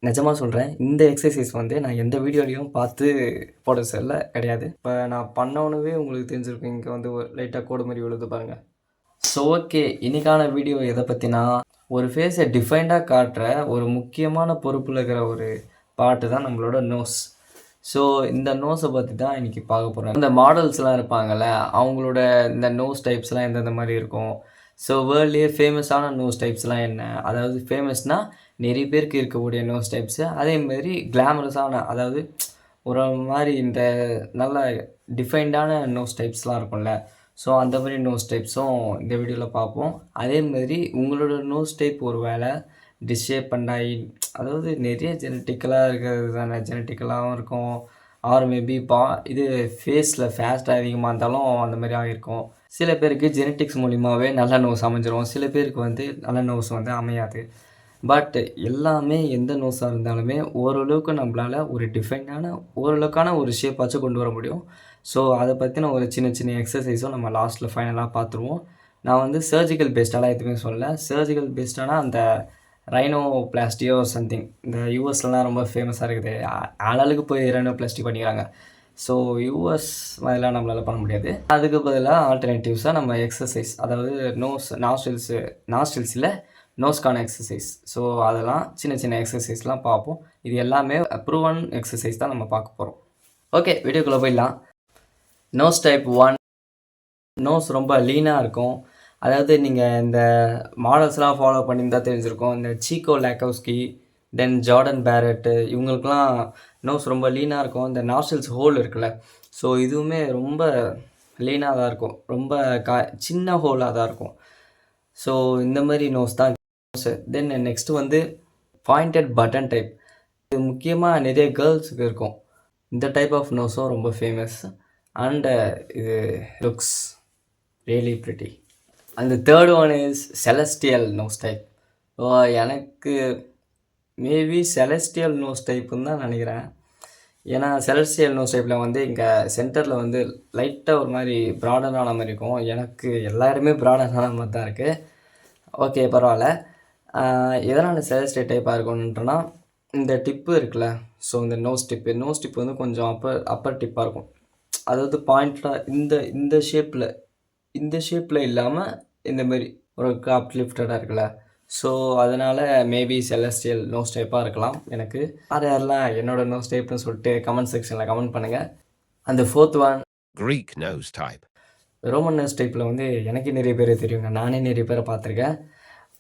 நிஜமாக சொல்கிறேன். இந்த எக்ஸர்சைஸ் வந்து நான் எந்த வீடியோலையும் பார்த்து போட சொல்ல கிடையாது. இப்போ நான் பண்ணோன்னவே உங்களுக்கு தெரிஞ்சிருக்கும். இங்கே வந்து ஒரு லைட்டாக கோடு மாதிரி விழுது பாருங்க. ஸோ ஓகே, இன்னைக்கான வீடியோ எதை பற்றினா, ஒரு ஃபேஸை டிஃபைன்டாக காட்டுற ஒரு முக்கியமான பொறுப்பில் இருக்கிற ஒரு பார்ட்டு தான் நம்மளோட நோஸ். ஸோ இந்த நோஸை பற்றி தான் இன்றைக்கி பார்க்க போகிறேன். இந்த மாடல்ஸ்லாம் இருப்பாங்கள்ல, அவங்களோட இந்த நோஸ் டைப்ஸ்லாம் எந்தெந்த மாதிரி இருக்கும். ஸோ வேர்ல்ட்லேயே ஃபேமஸான நோஸ் டைப்ஸ்லாம் என்ன, அதாவது ஃபேமஸ்னால் நிறைய பேருக்கு இருக்கக்கூடிய நோஸ் டைப்ஸு, அதேமாதிரி கிளாமரஸான, அதாவது ஒரு மாதிரி இந்த நல்ல டிஃபைன்டான நோஸ் டைப்ஸ்லாம் இருக்கும்ல. ஸோ அந்த மாதிரி நோஸ் டைப்ஸும் இந்த வீடியோவில் பார்ப்போம். அதேமாதிரி உங்களோட நோஸ் டைப் ஒரு வேளை டிஸ்ஷேப்பண்ட் ஆகி, அதாவது நிறைய ஜெனட்டிக்கலாக இருக்கிறது தானே, ஜெனட்டிக்கலாகவும் இருக்கும். ஆர் மேபி இது ஃபேஸில் ஃபேஸ்ட்டாக அதிகமாக இருந்தாலும் அந்த மாதிரி ஆகிருக்கும். சில பேருக்கு ஜெனட்டிக்ஸ் மூலிமாவே நல்ல நோஸ் அமைஞ்சிரும், சில பேருக்கு வந்து நல்ல நோஸ் வந்து அமையாது. பட் எல்லாமே எந்த நோஸாக இருந்தாலுமே ஓரளவுக்கு நம்மளால் ஒரு டிஃபைனான ஓரளவுக்கான ஒரு ஷேப்பாச்சும் கொண்டு வர முடியும். ஸோ அதை பற்றின ஒரு சின்ன சின்ன எக்ஸசைஸும் நம்ம லாஸ்ட்டில் ஃபைனலாக பார்த்துருவோம். நான் வந்து சர்ஜிக்கல் பேஸ்டாலாம் எதுவுமே சொல்லலை. சர்ஜிக்கல் பேஸ்டானா அந்த ரைனோபிளாஸ்டியோ சம்திங், இந்த யூஎஸ்லலாம் ரொம்ப ஃபேமஸாக இருக்குது. ஆளாளுக்கு போய் ரைனோபிளாஸ்டி பண்ணிக்கிறாங்க. ஸோ யூஎஸ் மாதிரிலாம் நம்மளால் பண்ண முடியாது. அதுக்கு பதிலாக ஆல்டர்னேட்டிவ்ஸாக நம்ம எக்ஸசைஸ், அதாவது நாஸ்ட்ரில்ஸில் நோஸ்க்கான எக்ஸசைஸ். ஸோ அதெல்லாம் சின்ன சின்ன எக்ஸசைஸ்லாம் பார்ப்போம். இது எல்லாமே ப்ரூவன் எக்ஸசைஸ் தான் நம்ம பார்க்க போகிறோம். ஓகே, வீடியோக்குள்ளே போயிடலாம். Nose type 1. நோஸ் ரொம்ப லீனாக இருக்கும். அதாவது நீங்கள் இந்த மாடல்ஸ்லாம் ஃபாலோ பண்ணியிருந்தால் தெரிஞ்சிருக்கும். இந்த சீக்கோ லேக்கோஸ்கி, தென் ஜார்டன் பேரட்டு, இவங்களுக்குலாம் நோஸ் ரொம்ப லீனாக இருக்கும். இந்த நாஸ்ட்ரில்ஸ் ஹோல் இருக்குல்ல, ஸோ இதுவுமே ரொம்ப லீனாக தான் இருக்கும். ரொம்ப சின்ன ஹோலாக தான் இருக்கும். ஸோ இந்த மாதிரி நோஸ் தான் நோஸு. தென் நெக்ஸ்ட்டு வந்து பாயிண்டட் பட்டன் டைப். இது முக்கியமாக நிறைய கேர்ள்ஸுக்கு இருக்கும். இந்த டைப் ஆஃப் நோஸும் ரொம்ப ஃபேமஸ். அண்டு இது லுக்ஸ் ரியலி ப்ரிட்டி. அந்த third one is celestial nose type. So எனக்கு மேபி செலஸ்டியல் நோஸ் டைப்புன்னு தான் நினைக்கிறேன். ஏன்னா செலஸ்டியல் நோஸ் டைப்பில் வந்து இங்கே சென்டரில் வந்து லைட்டாக ஒரு மாதிரி ப்ராடனான மாதிரி இருக்கும். எனக்கு எல்லாருமே ப்ராடனான மாதிரி தான் இருக்குது. ஓகே, பரவாயில்ல. எதனால் செலஸ்டியல் டைப்பாக இருக்கும்ன்றனா, இந்த டிப்பு இருக்குல்ல, ஸோ இந்த நோஸ் டிப்பு வந்து கொஞ்சம் அப்பர் டிப்பாக இருக்கும். அதாவது பாயிண்ட்டாக இந்த ஷேப்பில் இல்லாமல் இந்த மாதிரி ஒரு அப்லிஃப்டடாக இருக்குல்ல. ஸோ அதனால் மேபி செலஸ்டியல் நோஸ் டைப்பாக இருக்கலாம். எனக்கு யாரெல்லாம் என்னோட நோஸ் டைப்னு சொல்லிட்டு கமெண்ட் செக்ஷனில் கமெண்ட் பண்ணுங்கள். அந்த fourth one Greek nose type. Roman nose டைப்பில் வந்து எனக்கு நிறைய பேர் தெரியுங்க. நானே நிறைய பேரை பார்த்துருக்கேன்.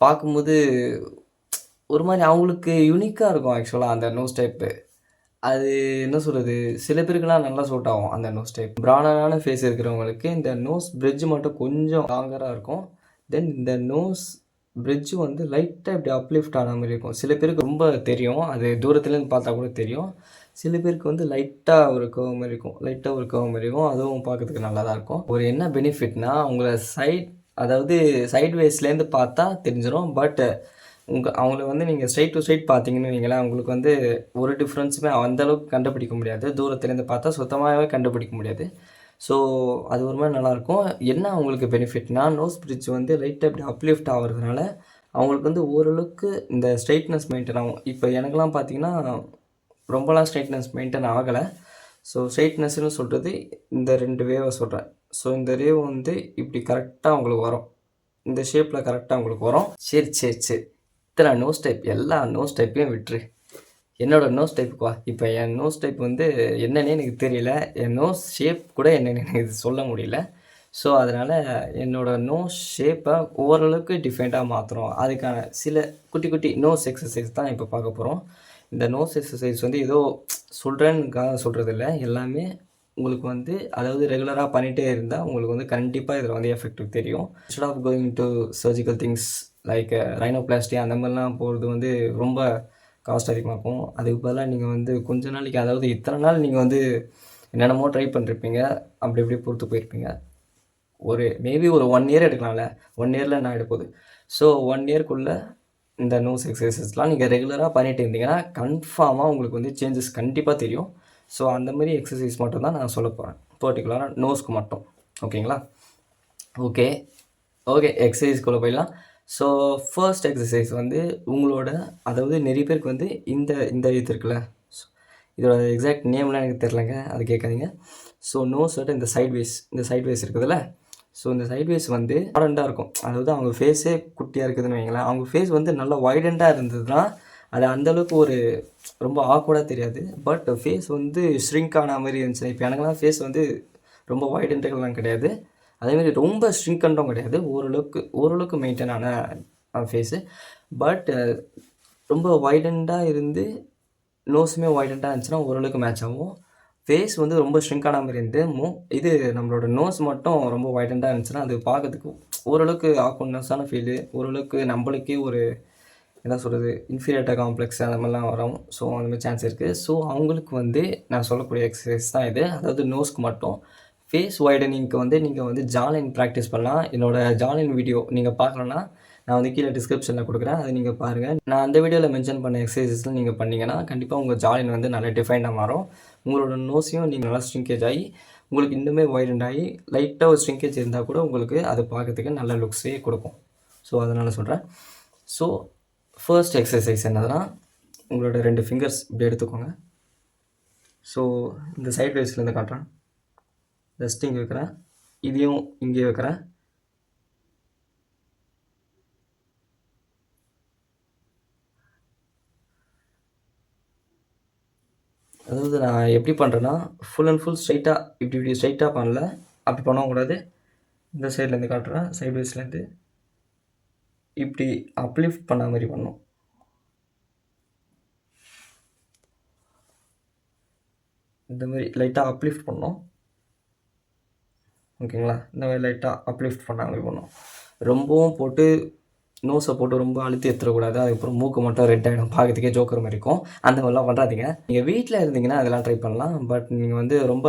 பார்க்கும்போது ஒரு மாதிரி அவங்களுக்கு யூனிக்காக இருக்கும் ஆக்சுவலாக அந்த நோஸ் டைப்பு. அது என்ன சொல்கிறது, சில பேருக்குலாம் நல்லா சூட் ஆகும் அந்த நோஸ் டைப். ப்ராடான ஃபேஸ் இருக்கிறவங்களுக்கு இந்த நோஸ் பிரிட்ஜ் மட்டும் கொஞ்சம் லாங்கராக இருக்கும். தென் இந்த நோஸ் பிரிட்ஜு வந்து லைட்டாக இப்படி அப்லிஃப்ட் ஆன மாதிரி இருக்கும். சில பேருக்கு ரொம்ப தெரியும், அது தூரத்துலேருந்து பார்த்தா கூட தெரியும். சில பேருக்கு வந்து லைட்டாக ஒரு கர்வ் மாதிரி இருக்கும். அதுவும் பார்க்கறதுக்கு நல்லா தான் இருக்கும். ஒரு என்ன பெனிஃபிட்னா, உங்களை அதாவது சைட் வேஸ்லேருந்து பார்த்தா தெரிஞ்சிடும். பட் அவங்கள வந்து நீங்கள் ஸ்ட்ரைட் டு ஸ்ட்ரைட் பார்த்தீங்கன்னு வைங்களேன், உங்களுக்கு வந்து ஒரு டிஃப்ரென்ஸுமே அந்தளவுக்கு கண்டுபிடிக்க முடியாது. தூரத்துலேருந்து பார்த்தா சுத்தமாகவே கண்டுபிடிக்க முடியாது. ஸோ அது ஒரு மாதிரி நல்லாயிருக்கும். என்ன அவங்களுக்கு பெனிஃபிட்னா, நோஸ் பிரிட்ஜ் வந்து லைட்டாக இப்படி அப்லிஃப்ட் ஆகிறதுனால அவங்களுக்கு வந்து ஓரளவுக்கு இந்த ஸ்ட்ரைட்னஸ் மெயின்டைன் ஆகும். இப்போ எனக்குலாம் பார்த்தீங்கன்னா ரொம்பலாம் ஸ்ட்ரைட்னஸ் மெயின்டைன் ஆகலை. ஸோ ஸ்ட்ரைட்னஸ்ன்னு சொல்கிறது இந்த 2 வேவை சொல்கிறேன். ஸோ இந்த வேவ் வந்து இப்படி கரெக்டாக அவங்களுக்கு வரும், இந்த ஷேப்பில் கரெக்டாக அவங்களுக்கு வரும். சரி, இத்தனை நோஸ் டைப், எல்லா நோஸ் டைப்பையும் விட்டுரு, என்னோடய நோஸ் டைப்புக்கு வா. இப்போ என் நோஸ் டைப் வந்து என்னன்னே எனக்கு தெரியல, என் நோஸ் ஷேப் கூட என்னென்னு எனக்கு சொல்ல முடியல. ஸோ அதனால் என்னோடய நோஸ் ஷேப்பை ஓரளவுக்கு டிஃபைன்டாக மாற்றுறோம். அதுக்கான சில குட்டி குட்டி நோஸ் எக்ஸசைஸ் தான் இப்போ பார்க்க போகிறோம். இந்த நோஸ் எக்ஸசைஸ் வந்து ஏதோ சொல்கிறேன்னுக்காக சொல்கிறதில்ல, எல்லாமே உங்களுக்கு வந்து அதாவது ரெகுலராக பண்ணிகிட்டே இருந்தால் உங்களுக்கு வந்து கண்டிப்பாக இதில் வந்து எஃபெக்டிவ் தெரியும். Instead of going to surgical things like rhinoplasty அந்த மாதிரிலாம் போகிறது வந்து ரொம்ப காஸ்ட் அதிகமாக இருக்கும். அதுக்கு பதிலாக நீங்கள் வந்து கொஞ்ச நாளைக்கு, அதாவது இத்தனை நாள் நீங்கள் வந்து என்னென்னமோ ட்ரை பண்ணிருப்பீங்க, அப்படி இப்படி பொறுத்து போயிருப்பீங்க. மேபி ஒரு 1 இயர் எடுக்கலாம்ல. 1 இயரில் என்ன எடுப்போகுது. ஸோ 1 இயர்க்குள்ளே இந்த நோஸ் எக்ஸசைசஸ்லாம் நீங்கள் ரெகுலராக பண்ணிகிட்டு இருந்தீங்கன்னா கன்ஃபார்மாக உங்களுக்கு வந்து சேஞ்சஸ் கண்டிப்பாக தெரியும். ஸோ அந்த மாதிரி எக்ஸசைஸ் மட்டும் தான் நான் சொல்ல போகிறேன், பர்டிகுலராக நோஸ்க்கு மட்டும். ஓகேங்களா? ஓகே, எக்ஸசைஸ்க்குள்ளே போயிடலாம். ஸோ ஃபர்ஸ்ட் எக்ஸசைஸ் வந்து உங்களோட அதாவது நிறைய பேருக்கு வந்து இந்த இந்த இது இருக்குல்ல, இதோட எக்ஸாக்ட் நேம்லாம் எனக்கு தெரிலங்க, அது கேட்காதீங்க. ஸோ நோஸோட இந்த சைட் வேஸ் இருக்குதுல்ல, ஸோ இந்த சைட் வேஸ் வந்து வாய்டண்டாக இருக்கும். அதாவது அவங்க ஃபேஸே குட்டியாக இருக்குதுன்னு வைங்களேன். அவங்க ஃபேஸ் வந்து நல்லா வைடண்டாக இருந்ததுன்னா அது அந்தளவுக்கு ஒரு ரொம்ப ஆக்வர்டாக தெரியாது. பட் ஃபேஸ் வந்து ஷ்ரிங்க் ஆன மாதிரி இருந்துச்சு. இப்போ எனக்குலாம் ஃபேஸ் வந்து ரொம்ப வைடன்ட்டுகள்லாம் கிடையாது. அதேமாதிரி ரொம்ப ஷ்ரிங்கன்ட்டும் கிடையாது. ஓரளவுக்கு மெயின்டைன் ஆன ஃபேஸு. பட் ரொம்ப வைடண்டாக இருந்து நோஸுமே வைடண்டாக இருந்துச்சுன்னா ஓரளவுக்கு மேட்ச் ஆகும். ஃபேஸ் வந்து ரொம்ப ஷ்ரிங்க் ஆன மாதிரி இருந்து இது நம்மளோட நோஸ் மட்டும் ரொம்ப வைடண்டாக இருந்துச்சுன்னா அது பார்க்கறதுக்கு ஓரளவுக்கு ஆக்வர்ட்னஸான ஃபீலு, ஓரளவுக்கு நம்மளுக்கே ஒரு என்ன சொல்கிறது, இன்ஃபீரியாரிட்டி காம்ப்ளெக்ஸ் அந்த மாதிரிலாம் வரும். ஸோ அந்த மாதிரி சான்ஸ் இருக்குது. ஸோ அவங்களுக்கு வந்து நான் சொல்லக்கூடிய எக்ஸசைஸ் தான் இது. அதாவது நோஸ்க்கு மட்டும். ஃபேஸ் வைடனிங்க்கு வந்து நீங்கள் வந்து ஜாலைன் ப்ராக்டிஸ் பண்ணலாம். என்னோடய ஜாலைன் வீடியோ நீங்கள் பார்க்கணுன்னா நான் வந்து கீழே டிஸ்கிரிப்ஷனில் கொடுக்குறேன், அதை நீங்கள் பாருங்கள். நான் அந்த வீடியோவில் மென்ஷன் பண்ண எக்ஸசைஸஸ்லாம் நீங்கள் பண்ணிங்கன்னா கண்டிப்பாக உங்கள் ஜாலைன் வந்து நல்லா டிஃபைனாக மாறும். உங்களோட நோஸையும் நீங்கள் நல்லா ஸ்ட்ரிங்கேஜ் ஆகி உங்களுக்கு இன்னுமே வைடண்ட் ஆகி லைட்டாக ஒரு ஸ்ட்ரிங்கேஜ் இருந்தால் கூட உங்களுக்கு அது பார்க்கறதுக்கு நல்ல லுக்ஸே கொடுக்கும். ஸோ அதனால் சொல்கிறேன். ஸோ ஃபர்ஸ்ட் எக்ஸசைஸ் என்னதுன்னா, உங்களோட 2 ஃபிங்கர்ஸ் இப்படி எடுத்துக்கோங்க. ஸோ இந்த சைட் வேஸ்லேருந்து காட்டுறேன். ஜஸ்ட் இங்கே வைக்கிறேன், இதையும் இங்கே வைக்கிறேன். அதாவது நான் எப்படி பண்ணுறேன்னா, ஃபுல் அண்ட் ஃபுல் ஸ்ட்ரைட்டாக இப்படி ஸ்ட்ரைட்டாக பண்ணல, அப்படி பண்ணக்கூடாது. இந்த சைட்லேருந்து காட்டுறேன், சைட் வேஸ்லேருந்து இப்படி அப்லிஃப்ட் பண்ண மாதிரி பண்ணணும். இந்த மாதிரி லைட்டாக அப்லிஃப்ட் பண்ணணும். ஓகேங்களா? இந்த மாதிரி லைட்டாக அப்லிஃப்ட் பண்ண மாதிரி பண்ணணும். ரொம்பவும் போட்டு நோஸை போட்டு ரொம்ப அழுத்தி எடுத்துடக்கூடாது. அதுக்கப்புறம் மூக்கு மட்டும் ரெட் ஆகிடும், பார்க்கறதுக்கே ஜோக்கர் மாதிரி இருக்கும். அந்த மாதிரிலாம் பண்ணுறாதீங்க. நீங்கள் வீட்டில் இருந்தீங்கன்னா அதெல்லாம் ட்ரை பண்ணலாம். பட் நீங்கள் வந்து ரொம்ப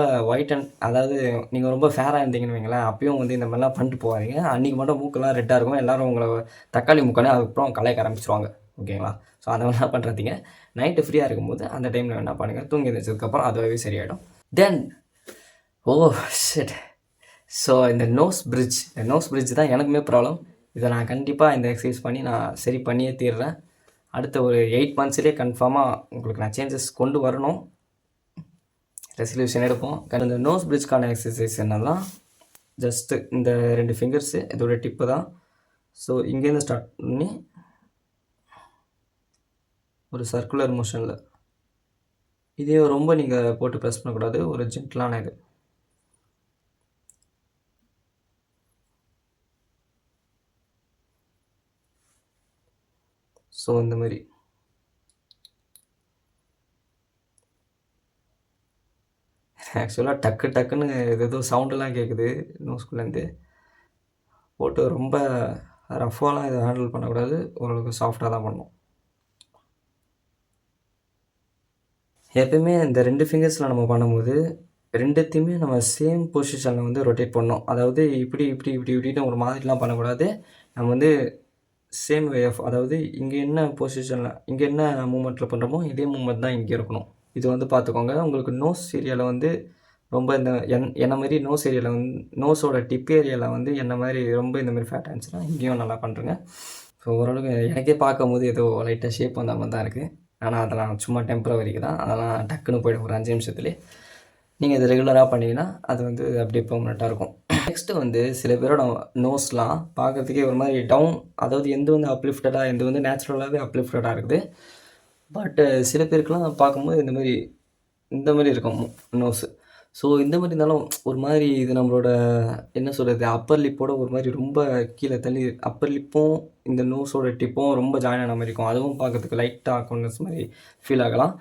அதாவது நீங்கள் ரொம்ப ஃபேராக இருந்தீங்கன்னு வைங்களேன், அப்பயும் வந்து இந்த மாதிரிலாம் பண்ணிட்டு போகாதீங்க. அன்றைக்கி மட்டும் மூக்கெல்லாம் ரெட்டாக இருக்கும், எல்லோரும் உங்களை தக்காளி மூக்கானே அதுக்கப்புறம் கலாய்க்க ஆரம்பிச்சிருவாங்க. ஓகேங்களா? ஸோ அதை மாதிரிலாம் பண்ணுறாதீங்க. நைட்டு ஃப்ரீயாக இருக்கும்போது அந்த டைமில் என்ன பண்ணுங்கள், தூங்கி எழுந்திரிச்சதுக்கப்புறம் அதுவாகவே சரியாயிடும். தென் ஷிட். ஸோ இந்த நோஸ் பிரிட்ஜ் தான் எனக்குமே ப்ராப்ளம். இதை நான் கண்டிப்பாக இந்த எக்ஸசைஸ் பண்ணி நான் சரி பண்ணியே தீர்றேன். அடுத்த ஒரு 8 மந்த்ஸ்லேயே கன்ஃபார்மாக உங்களுக்கு நான் சேஞ்சஸ் கொண்டு வரணும். ரெசல்யூஷன் எடுப்போம். இந்த நோஸ் பிரிட்ஜ்க்கான எக்ஸசைஸ் என்னென்னா, ஜஸ்ட்டு இந்த 2 ஃபிங்கர்ஸு இதோட டிப்பு தான். ஸோ இங்கேருந்து ஸ்டார்ட் பண்ணி ஒரு சர்க்குலர் மோஷனில், இதே ரொம்ப நீங்கள் போட்டு ப்ரெஸ் பண்ணக்கூடாது, ஒரு ஜென்டிலான இது. ஸோ இந்த மாதிரி ஆக்சுவலாக டக்குன்னு ஏதோ சவுண்டெல்லாம் கேட்குது நோஸ்குள்ளேருந்து. போட்டு ரொம்ப ரஃபாலாம் இதை ஹேண்டில் பண்ணக்கூடாது, ஓரளவுக்கு சாஃப்டாக தான் பண்ணணும். எப்பயுமே இந்த 2 ஃபிங்கர்ஸில் நம்ம பண்ணும்போது 2த்தையுமே நம்ம சேம் பொசிஷனில் வந்து ரொட்டேட் பண்ணணும். அதாவது இப்படின்னு ஒரு மாதிரிலாம் பண்ணக்கூடாது. நம்ம வந்து சேம் வே ஆஃப், அதாவது இங்கே என்ன பொசிஷனில், இங்கே என்ன மூமெண்ட்டில் பண்ணுறோமோ இதே மூமெண்ட் தான் இங்கே இருக்கணும். இது வந்து பார்த்துக்கோங்க. உங்களுக்கு நோஸ் ஏரியாவில் வந்து ரொம்ப இந்த என்ன மாதிரி நோஸ் ஏரியாவில் வந்து நோஸோட டிப் ஏரியாவில் வந்து என்ன மாதிரி ரொம்ப இந்த மாதிரி ஃபேட் ஆனிச்சுன்னா இங்கேயும் நல்லா பண்ணுறேங்க. ஸோ ஓரளவுக்கு எனக்கே பார்க்கும்போது ஏதோ லைட்டாக ஷேப் வந்த மாதிரி தான் இருக்குது. ஆனால் அதெல்லாம் சும்மா டெம்பரவரிக்கு தான், அதெல்லாம் டக்குன்னு போய்டும் ஒரு 5 நிமிஷத்துலேயே. நீங்கள் இது ரெகுலராக பண்ணிங்கன்னா அது வந்து அப்படியே பெர்மனெண்ட்டாக இருக்கும். நெக்ஸ்ட்டு வந்து சில பேரோட நோஸ்லாம் பார்க்குறதுக்கே ஒரு மாதிரி டவுன், அதாவது எந்த வந்து அப்லிஃப்டடாக எந்த வந்து நேச்சுரலாகவே அப்லிஃப்டடாக இருக்குது. பட்டு சில பேருக்குலாம் பார்க்கும்போது இந்த மாதிரி இருக்கும் நோஸு. ஸோ இந்த மாதிரி இருந்தாலும் ஒரு மாதிரி இது நம்மளோட என்ன சொல்கிறது, அப்பர் லிப்போட ஒரு மாதிரி ரொம்ப கீழே தள்ளி அப்பர் லிப்பும் இந்த நோஸோட டிப்பும் ரொம்ப ஜாயின் ஆன மாதிரி இருக்கும். அதுவும் பார்க்குறதுக்கு லைட்டாக ஆக்வர்ட்னஸ் மாதிரி ஃபீல் ஆகலாம்.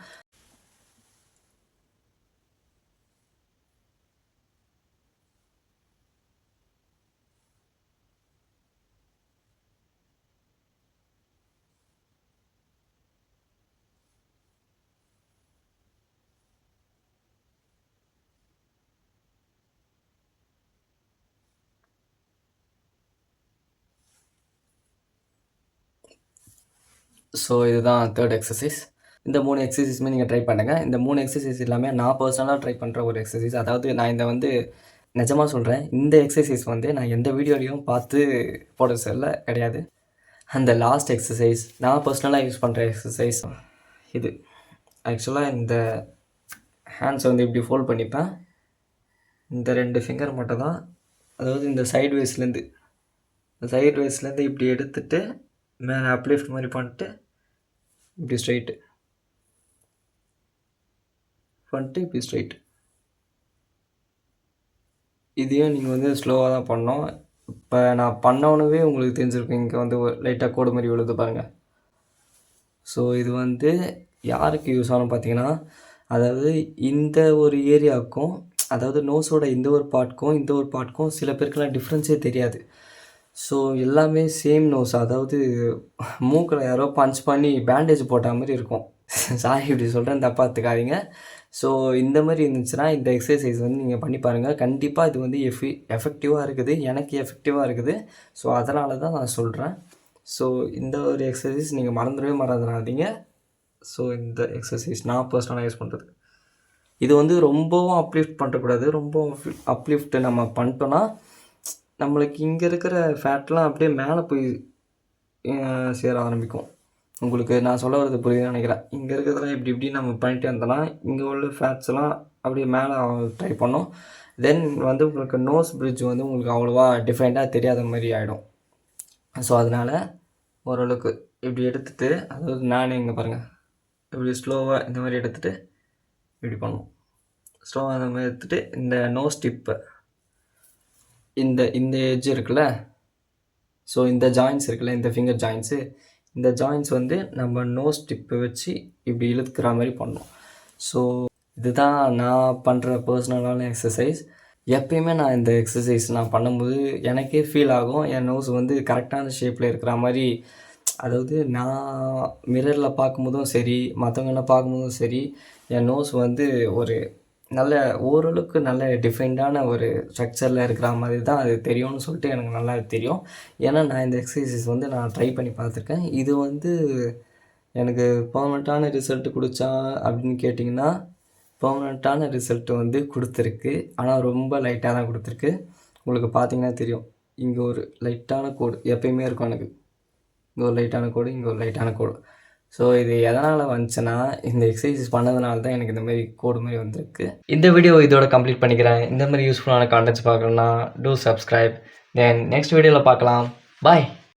ஸோ இதுதான் 3rd எக்ஸசைஸ். இந்த 3 எக்ஸசைஸுமே நீங்கள் ட்ரை பண்ணுங்கள். இந்த 3 எக்ஸசைஸ் எல்லாமே நான் பர்சனலாக ட்ரை பண்ணுற ஒரு எக்ஸசைஸ். அதாவது நான் இதை வந்து நிஜமாக சொல்கிறேன், இந்த எக்ஸசைஸ் வந்து நான் எந்த வீடியோலையும் பார்த்து போட சொல்ல கிடையாது. அந்த லாஸ்ட் எக்ஸசைஸ் நான் பர்சனலாக யூஸ் பண்ணுற எக்ஸசைஸ் இது. ஆக்சுவலாக இந்த ஹேண்ட்ஸை வந்து இப்படி ஃபோல்ட் பண்ணிப்பேன். இந்த 2 ஃபிங்கர் மட்டும் தான், அதாவது இந்த சைட் வேஸ்லேருந்து இப்படி எடுத்துகிட்டு மேலே அப்லிஃப்ட் மாதிரி பண்ணிட்டு இப்படி ஸ்ட்ரைட்டு இப்படி ஸ்ட்ரைட். இதையும் நீங்கள் வந்து ஸ்லோவாக தான் பண்ணோம். இப்போ நான் பண்ணவனவே உங்களுக்கு தெரிஞ்சிருக்கும், இங்கே வந்து லைட்டாக கோடு மாதிரி விழுது பாருங்கள். ஸோ இது வந்து யாருக்கு யூஸ் ஆகும் பார்த்தீங்கன்னா, அதாவது இந்த ஒரு ஏரியாவுக்கும், அதாவது நோஸோட இந்த ஒரு பார்ட்க்கும் சில பேருக்குலாம் டிஃப்ரென்ஸே தெரியாது. ஸோ எல்லாமே சேம் நோஸ், அதாவது மூக்கில் யாரோ பஞ்ச் பண்ணி பேண்டேஜ் போட்ட மாதிரி இருக்கும். சாரி இப்படி சொல்கிறேன், தப்பாக எடுத்துக்காதீங்க. ஸோ இந்த மாதிரி இருந்துச்சுன்னா இந்த எக்ஸசைஸ் வந்து நீங்கள் பண்ணி பாருங்கள். கண்டிப்பாக இது வந்து எஃபெக்டிவாக இருக்குது, எனக்கு எஃபெக்டிவாக இருக்குது. ஸோ அதனால தான் நான் சொல்கிறேன். ஸோ இந்த ஒரு எக்ஸசைஸ் நீங்கள் மறந்துடாதீங்க. ஸோ இந்த எக்ஸசைஸ் நான் பர்சனலாக யூஸ் பண்ணுறது. இது வந்து ரொம்பவும் அப்லிஃப்ட் பண்ணக்கூடாது. ரொம்ப அப்லிஃப்ட் நம்ம பண்ணிட்டோன்னா நம்மளுக்கு இங்கே இருக்கிற ஃபேட்லாம் அப்படியே மேலே போய் சேர ஆரம்பிக்கும். உங்களுக்கு நான் சொல்ல வரது புரியுதுன்னு நினைக்கிறேன். இங்கே இருக்கிறதெல்லாம் இப்படி நம்ம பண்ணிகிட்டே இருந்தோன்னா இங்கே உள்ள ஃபேட்ஸ்லாம் அப்படியே மேலே ட்ரை பண்ணோம். தென் வந்து உங்களுக்கு நோஸ் பிரிட்ஜ் வந்து உங்களுக்கு அவ்வளோவா டிஃபைண்டாக தெரியாத மாதிரி ஆகிடும். ஸோ அதனால் ஓரளவுக்கு இப்படி எடுத்துகிட்டு, அதாவது நானே இங்கே பாருங்கள், இப்படி ஸ்லோவாக இந்த மாதிரி எடுத்துகிட்டு இப்படி பண்ணுவோம். ஸ்லோவாக அந்த மாதிரி எடுத்துகிட்டு இந்த நோஸ் டிப்பை இந்த எட்ஜ் இருக்குல்ல, ஸோ இந்த ஜாயின்ஸ் இருக்குல்ல, இந்த ஃபிங்கர் ஜாயின்ஸு, இந்த ஜாயின்ஸ் வந்து நம்ம நோஸ் டிப்பை வச்சு இப்படி இழுத்துக்கிற மாதிரி பண்ணோம். ஸோ இதுதான் நான் பண்ணுற பர்சனலான எக்ஸசைஸ். எப்பயுமே நான் இந்த எக்ஸசைஸ் நான் பண்ணும்போது எனக்கே ஃபீல் ஆகும், என் நோஸ் வந்து கரெக்டான ஷேப்பில் இருக்கிற மாதிரி. அதாவது நான் மிரரில் பார்க்கும்போதும் சரி, மற்றவங்கள பார்க்கும்போதும் சரி, என் நோஸ் வந்து ஒரு நல்ல ஓரளவுக்கு நல்ல டிஃபைன்டான ஒரு ஸ்ட்ரக்சரில் இருக்கிற மாதிரி தான் அது தெரியும்னு சொல்லிட்டு எனக்கு நல்லா தெரியும். ஏன்னா நான் இந்த எக்ஸசைசஸ் வந்து நான் ட்ரை பண்ணி பார்த்துருக்கேன். இது வந்து எனக்கு பெர்மனண்ட்டான ரிசல்ட்டு கொடுத்தா அப்படின்னு கேட்டிங்கன்னா, பெர்மனண்ட்டான ரிசல்ட்டு வந்து கொடுத்துருக்கு. ஆனால் ரொம்ப லைட்டாக தான் கொடுத்துருக்கு. உங்களுக்கு பார்த்தீங்கன்னா தெரியும், இங்கே ஒரு லைட்டான கோடு எப்பயுமே இருக்கும் எனக்கு. இங்கே ஒரு லைட்டான கோடு, இங்கே ஒரு லைட்டான கோடு. ஸோ இது எதனால் வந்துச்சுன்னா, இந்த எக்ஸசைஸ் பண்ணதுனால தான் எனக்கு இந்த மாதிரி கோடு மாதிரி வந்திருக்கு. இந்த வீடியோ இதோட கம்ப்ளீட் பண்ணிக்கிறேன். இந்த மாதிரி யூஸ்ஃபுல்லான கான்டென்ட்ஸ் பார்க்கணுன்னா டூ சப்ஸ்கிரைப். தென் நெக்ஸ்ட் வீடியோவில் பார்க்கலாம். பாய்.